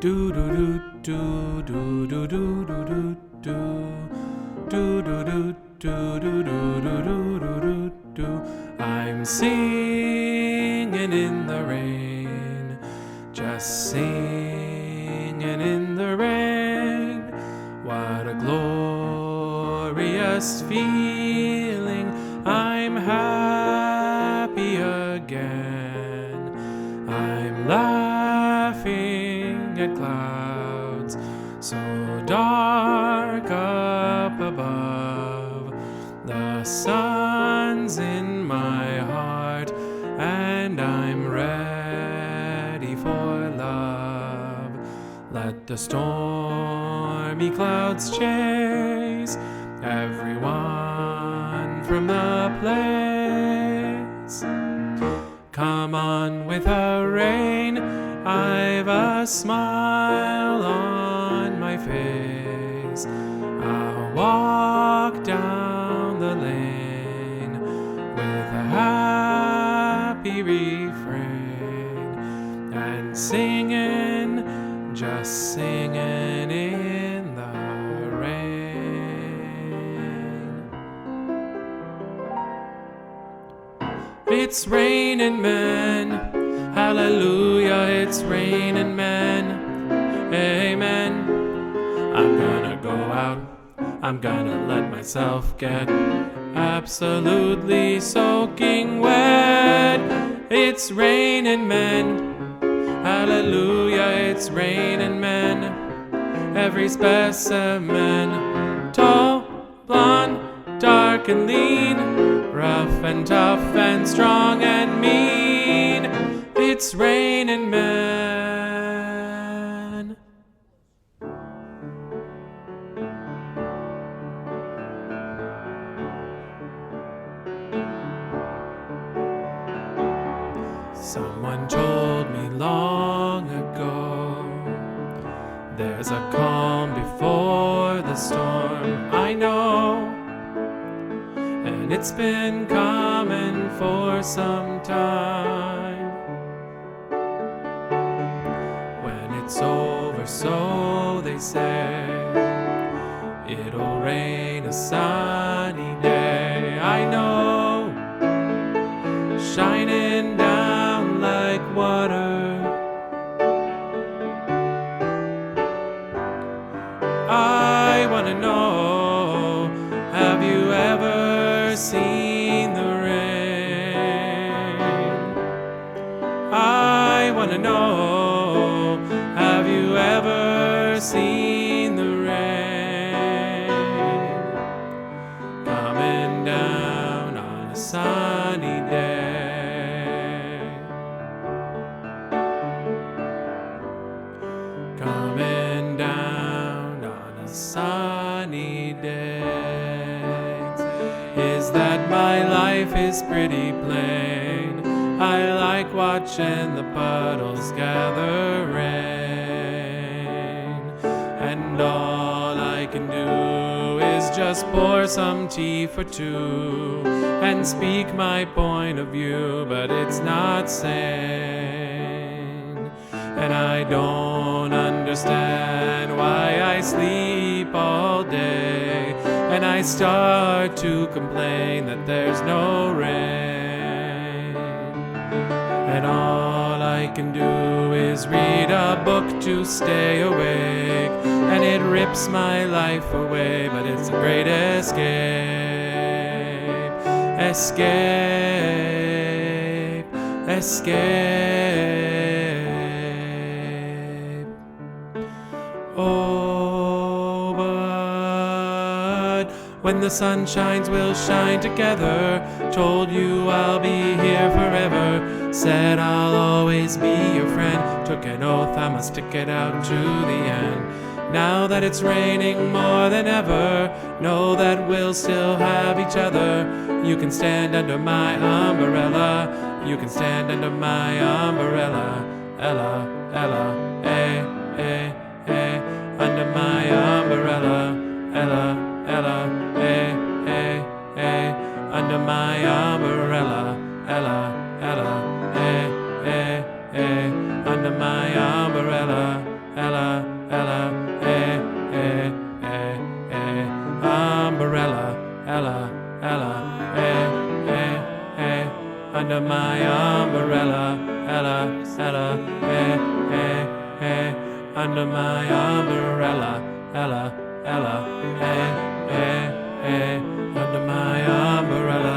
do do do do do do do do do do do do do do do do. I'm singing in the rain, just singing in the rain. What a glorious feeling! I'm happy again. I'm laughing at clouds so dark up above. The sun's in my heart and I'm ready for love. Let the stormy clouds chase everyone from the place. Come on with the rain, I've a smile on my face. I'll walk down the lane with a happy refrain and singing, just singing in the rain. It's raining men, hallelujah, it's raining men, amen. I'm gonna go out, I'm gonna let myself get absolutely soaking wet. It's raining men, hallelujah, it's raining men. Every specimen, tall, blonde, dark and lean, rough and tough and strong and mean. It's raining men. Someone told me long ago, there's a calm before the storm. I know, and it's been coming for some time. When it's over, so they say, it'll rain a sunny day. I know, shining down like water. I wanna know, have you ever seen the rain? I wanna know, have you ever seen the rain? Coming down on a sunny day. Coming down on a sunny day. Is that my life is pretty plain? I like watching the puddles gather rain, and all I can do is just pour some tea for two and speak my point of view, but it's not sane. And I don't understand why I sleep all day and I start to complain that there's no rain. And all I can do is read a book to stay awake, and it rips my life away, but it's a great escape. Escape, escape. Oh, but when the sun shines, we'll shine together. Told you I'll be here forever. Said I'll always be your friend. Took an oath I must stick it out to the end. Now that it's raining more than ever, know that we'll still have each other. You can stand under my umbrella. You can stand under my umbrella. Ella, Ella, eh, eh, eh. Under my umbrella. Ella, Ella, eh, eh, eh. Under my umbrella. Ella, Ella, eh, eh, eh. Under my umbrella. Ella, Ella, eh, eh, eh, eh. Umbrella, Ella, Ella, eh, eh, eh. Under my umbrella, Ella, Ella, eh, eh, eh. Under my umbrella, Ella, Ella, eh, eh, eh. Under my umbrella.